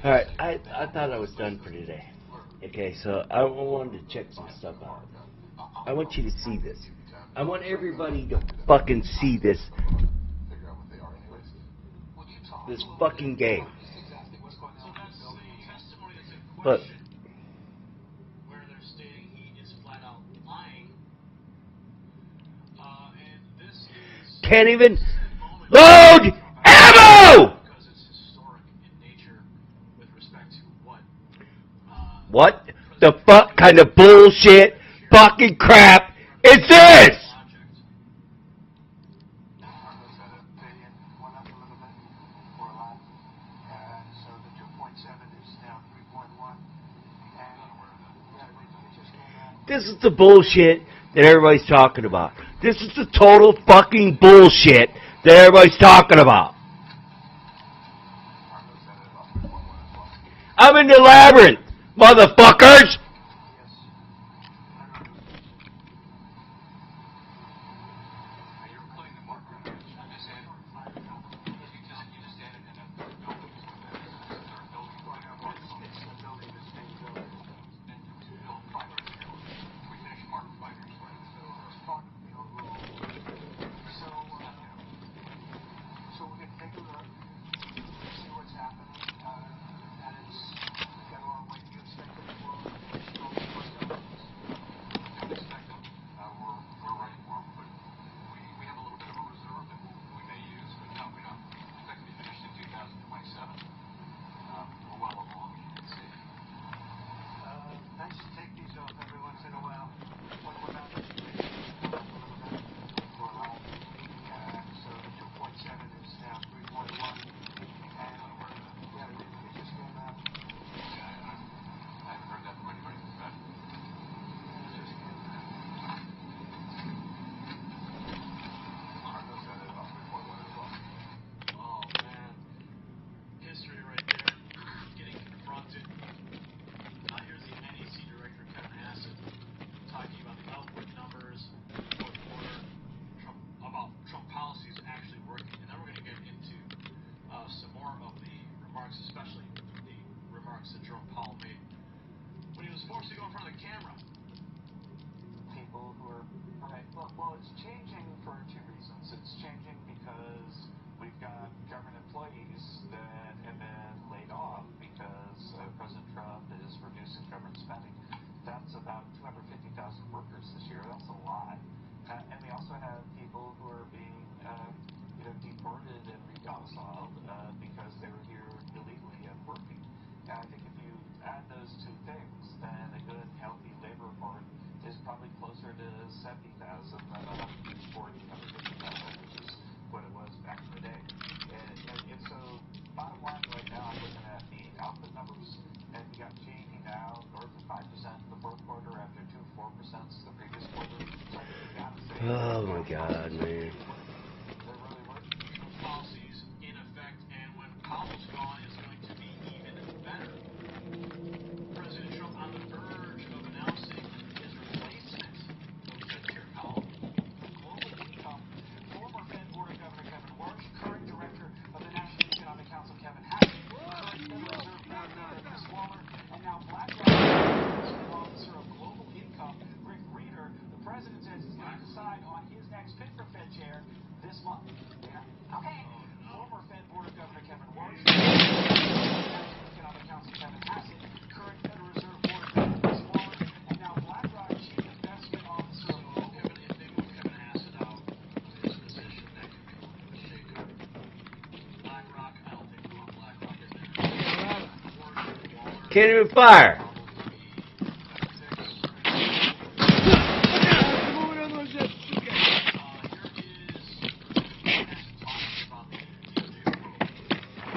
Alright, I thought I was done for today. Okay, so I wanted to check some stuff out. I want you to see this. I want everybody to fucking see this. This fucking game. Look. Can't even load ammo! What the fuck kind of bullshit fucking crap is this? This is the bullshit that everybody's talking about. This is the total fucking bullshit that everybody's talking about. I'm in the labyrinth, motherfuckers! Oh my God, man. Can't even fire.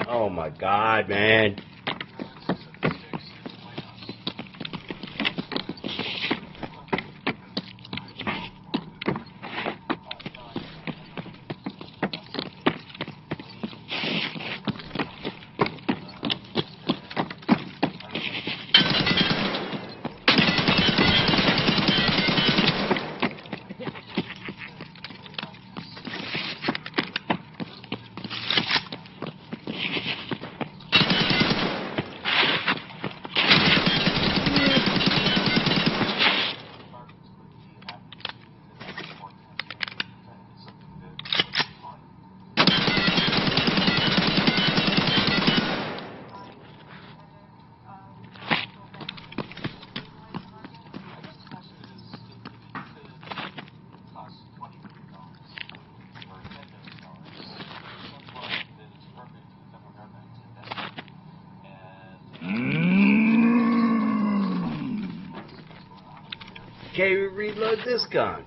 Oh my God, man. can't even reload this gun.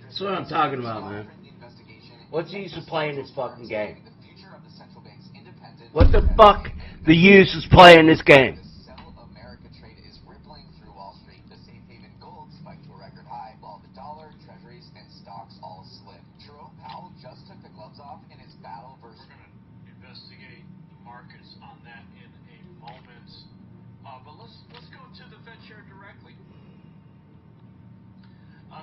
That's what I'm talking about, man. What's the use of playing this fucking game? What the fuck the use is playing this game?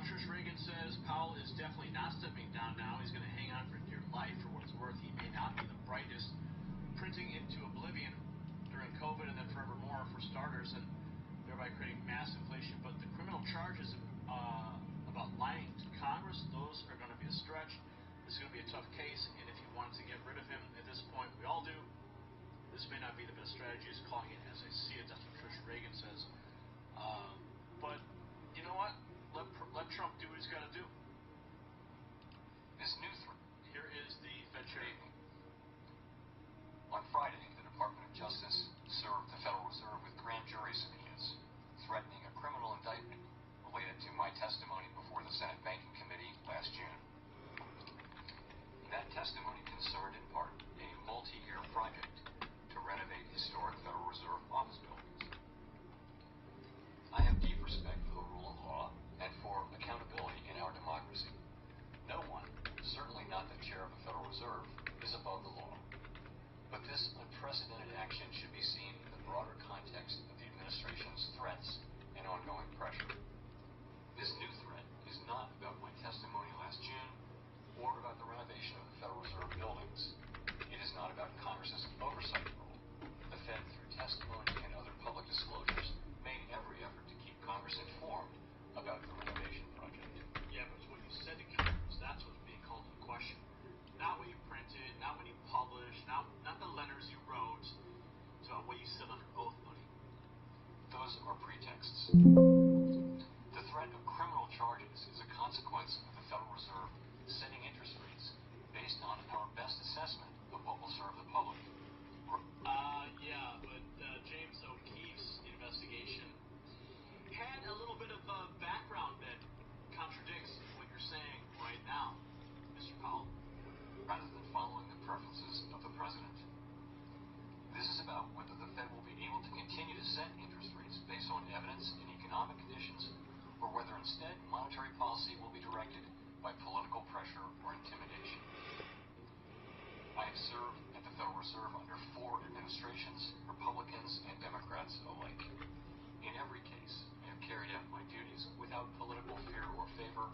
Trish Reagan says Powell is definitely not stepping down now. He's going to hang on for dear life. For what it's worth, he may not be the brightest, printing into oblivion during COVID and then forevermore for starters, and thereby creating mass inflation. But the criminal charges about lying to Congress, those are going to be a stretch. This is going to be a tough case, and if you wanted to get rid of him at this point, we all do. This may not be the best strategy. He's calling it as I see it. That's what Trish Reagan says. But you know what? Let Trump do what he's got to do. This new threat. Here is the Fed chair. On Friday, the Department of Justice served the Federal Reserve with grand jury subpoenas, threatening a criminal indictment related to my testimony before the Senate Banking Committee last June. That testimony concerned in part a multi-year project to renovate historic Federal Reserve office buildings. I have deep respect for the rule of law and for accountability in our democracy. No one, certainly not the chair of the Federal Reserve, is above the law. But this unprecedented action should be seen in the broader context of the administration's threats and ongoing pressure. This new threat is not about my testimony last June or about the renovation of the Federal Reserve buildings. It is not about Congress's oversight role. The Fed, through testimony and other public disclosures, made every effort to keep Congress informed about the renovation project. Yeah, but it's what you said to Congress. That's what's being called into question. Not what you printed, not what you published, not the letters you wrote. It's about what you said under oath, buddy. Those are pretexts. The threat of criminal charges is a consequence of the Federal Reserve setting interest rates based on our best assessment of what will serve the public. Yeah, but James O'Keefe's investigation had a little bit of background that contradicts what you're saying right now, Mr. Powell. Rather than following the preferences of the president. This is about whether the Fed will be able to continue to set interest rates based on evidence and economic conditions, or whether instead monetary policy will be directed by political pressure or intimidation. I have served at the Federal Reserve under 4 administrations, Republicans and Democrats alike. In every case, I have carried out my duties without political fear or favor,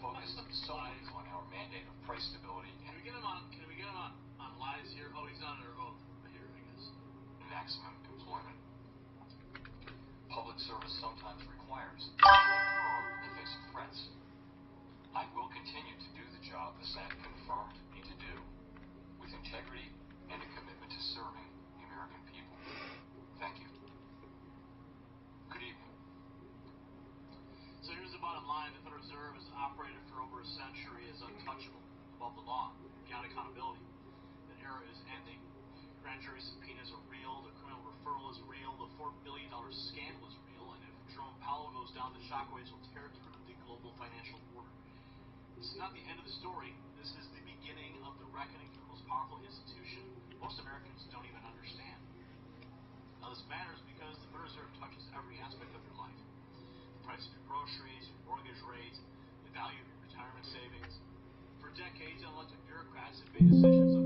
focused solely on our mandate of price stability and Can we get him on lies here? Oh, he's not under oath here, I guess. maximum employment. Public service sometimes requires firm in the face of threats. I will continue to do the job the Senate confirmed me to do, with integrity and a commitment to serving the American people. Thank you. Good evening. So here's the bottom line. The Federal Reserve has operated for over a century as untouchable. above the law, beyond accountability. That era is ending. Grand jury subpoenas are real. The criminal referral is real. The $4 billion scandal is real. And if Jerome Powell goes down, the shockwaves will tear through the global financial order. This is not the end of the story. This is the beginning of the reckoning for the most powerful institution most Americans don't even understand. Now, this matters because the Federal Reserve touches every aspect of your life. The price of your groceries, your mortgage rate, the value of your retirement savings. For decades, unelected bureaucrats have made decisions